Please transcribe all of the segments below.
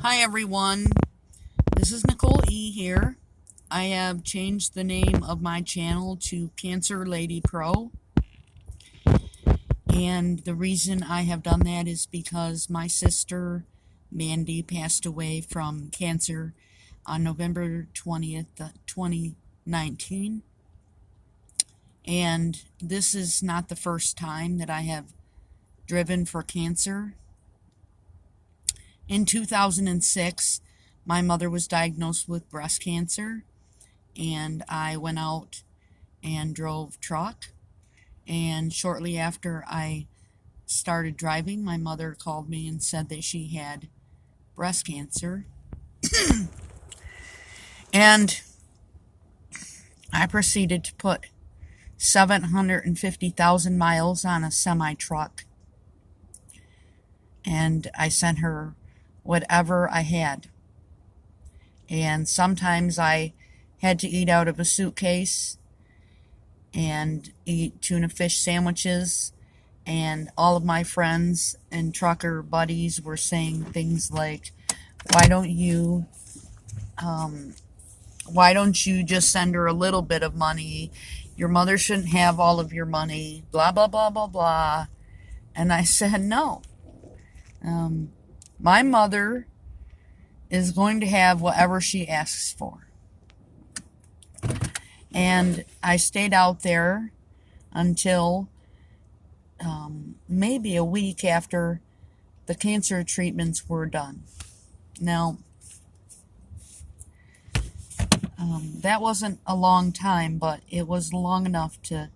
Hi everyone, this is Nicole E here. I have changed the name of my channel to Cancer Lady Pro, and the reason I have done that is because my sister Mandy passed away from cancer on November 20th, 2019, and this is not the first time that I have driven for cancer. In 2006, my mother was diagnosed with breast cancer, and I went out and drove truck. And shortly after I started driving, my mother called me and said that she had breast cancer. And I proceeded to put 750,000 miles on a semi truck. And I sent her whatever I had. And sometimes I had to eat out of a suitcase and eat tuna fish sandwiches, and all of my friends and trucker buddies were saying things like, why don't you just send her a little bit of money? Your mother shouldn't have all of your money, blah blah blah blah blah. And I said, no, my mother is going to have whatever she asks for. And I stayed out there until maybe a week after the cancer treatments were done. Now, that wasn't a long time, but it was long enough to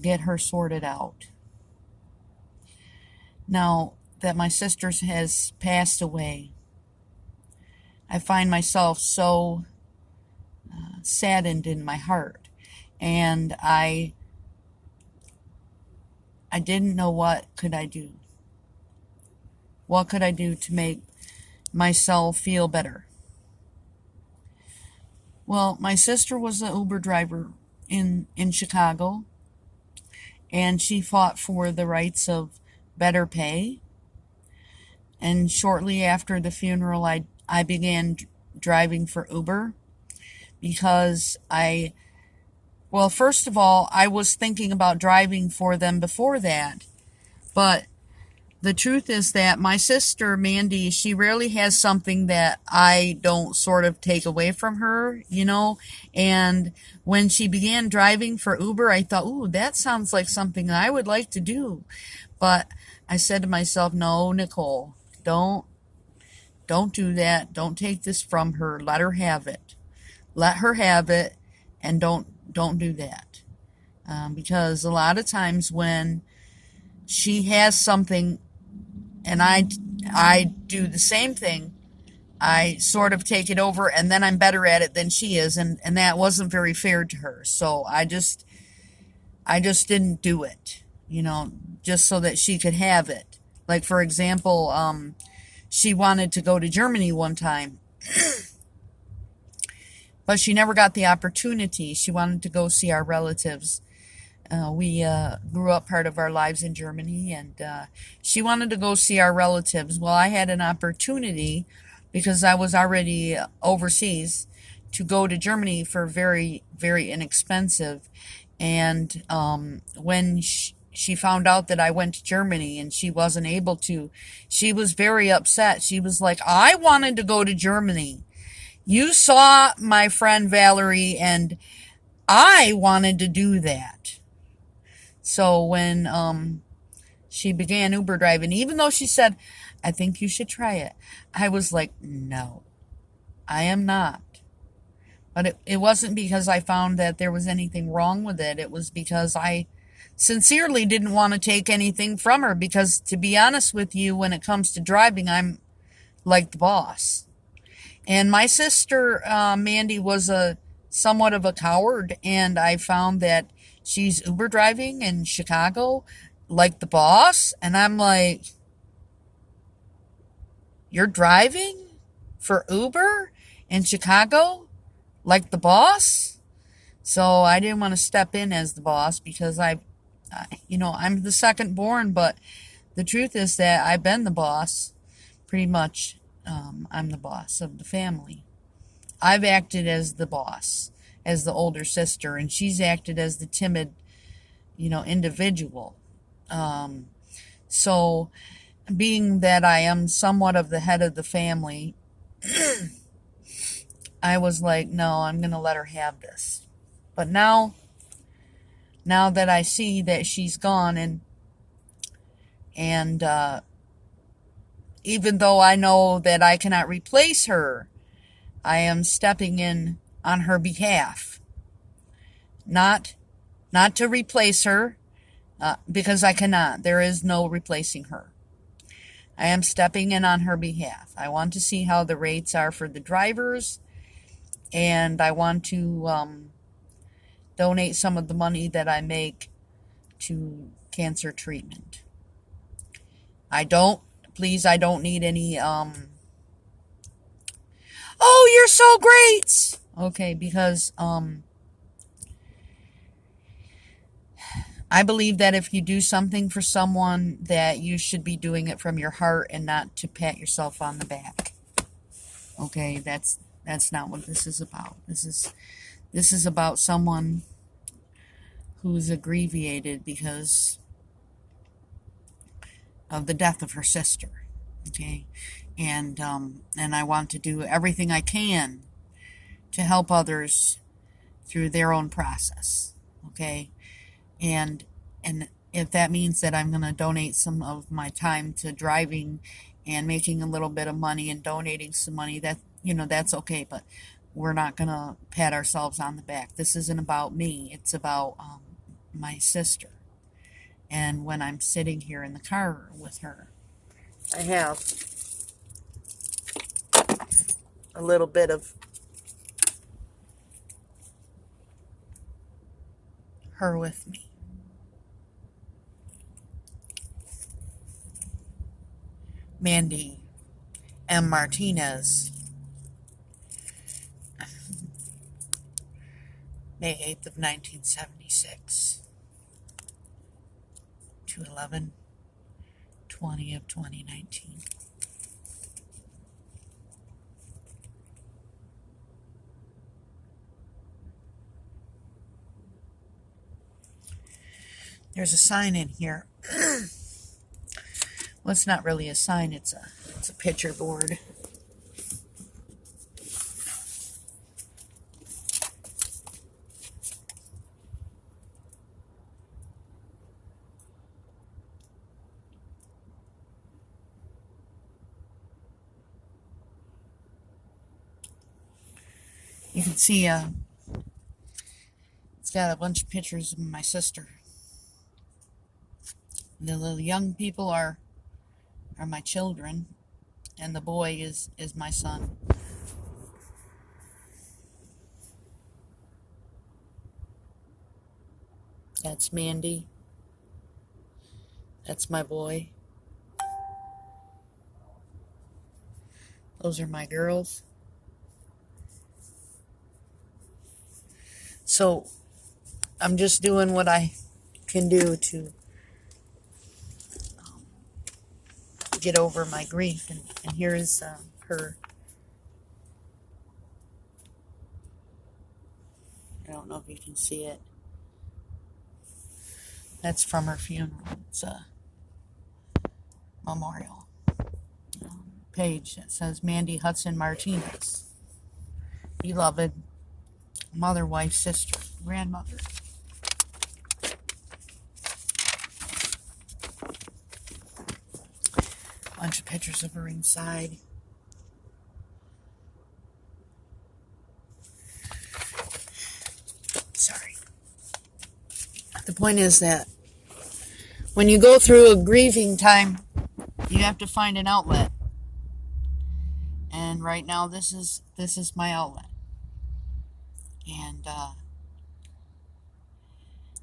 get her sorted out. Now that my sister has passed away, I find myself so saddened in my heart, and I didn't know what could I do. What could I do to make myself feel better? Well, my sister was an Uber driver in Chicago, and she fought for the rights of better pay. And shortly after the funeral, I began driving for Uber because first of all, I was thinking about driving for them before that. But the truth is that my sister, Mandy, she rarely has something that I don't sort of take away from her, And when she began driving for Uber, I thought, ooh, that sounds like something I would like to do. But I said to myself, no, Nicole, don't do that. Don't take this from her. Let her have it. Let her have it, and don't do that. Because a lot of times when she has something and I do the same thing, I sort of take it over, and then I'm better at it than she is, and that wasn't very fair to her. So I just didn't do it, just so that she could have it. Like, for example, she wanted to go to Germany one time, but she never got the opportunity. She wanted to go see our relatives. We grew up part of our lives in Germany, and she wanted to go see our relatives. Well, I had an opportunity because I was already overseas to go to Germany for very, very inexpensive. And when she found out that I went to Germany and she wasn't able to, she was very upset. She was like, I wanted to go to Germany. You saw my friend Valerie, and I wanted to do that. So when she began Uber driving, even though she said, I think you should try it, I was like, no, I am not. But it wasn't because I found that there was anything wrong with it. It was because I sincerely didn't want to take anything from her, because, to be honest with you, when it comes to driving, I'm like the boss. And my sister, Mandy, was somewhat of a coward, and I found that she's Uber driving in Chicago like the boss, and I'm like, you're driving for Uber in Chicago like the boss? So I didn't want to step in as the boss, because I'm the second born, but the truth is that I've been the boss pretty much I'm the boss of the family. I've acted as the boss, as the older sister, and she's acted as the timid, individual. Um, so, being that I am somewhat of the head of the family, I was like, no, I'm going to let her have this. But now that I see that she's gone, and even though I know that I cannot replace her, I am stepping in on her behalf. Not to replace her, because I cannot. There is no replacing her. I am stepping in on her behalf. I want to see how the rates are for the drivers, and I want to donate some of the money that I make to cancer treatment. I don't need any, oh, you're so great! Okay, because, I believe that if you do something for someone, that you should be doing it from your heart and not to pat yourself on the back. Okay, that's not what this is about. This is about someone who's aggrieved because of the death of her sister. Okay, and I want to do everything I can to help others through their own process. Okay, and if that means that I'm going to donate some of my time to driving and making a little bit of money and donating some money, that's okay, but we're not going to pat ourselves on the back. This isn't about me. It's about my sister. And when I'm sitting here in the car with her, I have a little bit of her with me. Mandy M. Martinez, May 8th of 1976 to 11/20 of 2019. There's a sign in here. Well, it's not really a sign, it's a picture board. You can see it's got a bunch of pictures of my sister. The little young people are my children, and the boy is my son. That's Mandy. That's my boy. Those are my girls. So I'm just doing what I can do to get over my grief. And here is her. I don't know if you can see it. That's from her funeral. It's a memorial page that says Mandy Hudson Martinez, beloved mother, wife, sister, grandmother. Bunch of pictures of her inside. Sorry. The point is that when you go through a grieving time, you have to find an outlet. And right now, this is my outlet. And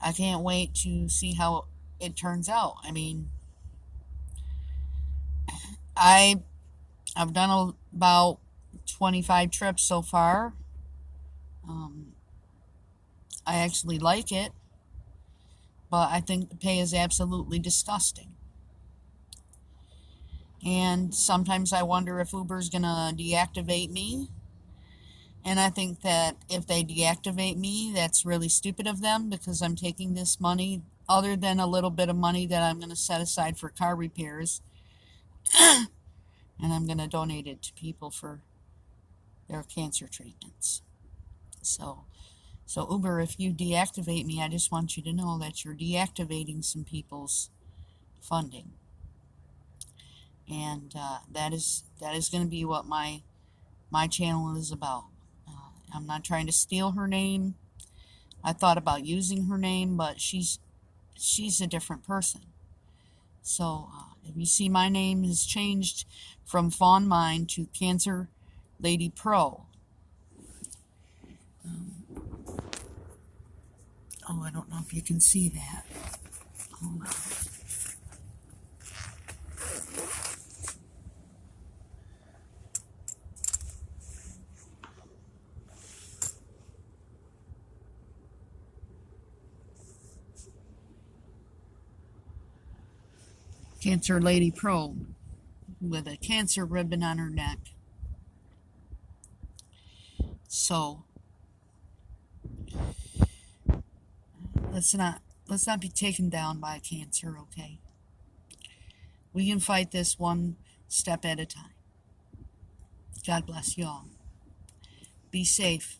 I can't wait to see how it turns out. I mean, I've done about 25 trips so far. I actually like it, but I think the pay is absolutely disgusting. And sometimes I wonder if Uber's going to deactivate me. And I think that if they deactivate me, that's really stupid of them because I'm taking this money, other than a little bit of money that I'm going to set aside for car repairs, and I'm going to donate it to people for their cancer treatments. So, Uber, if you deactivate me, I just want you to know that you're deactivating some people's funding, and that is going to be what my channel is about. I'm not trying to steal her name. I thought about using her name, but she's a different person. So if you see my name has changed from Fawn Mind to Cancer Lady Pro. Oh, I don't know if you can see that. Hold on. Cancer Lady Pro with a cancer ribbon on her neck. So let's not be taken down by cancer, okay? We can fight this one step at a time. God bless you all. Be safe.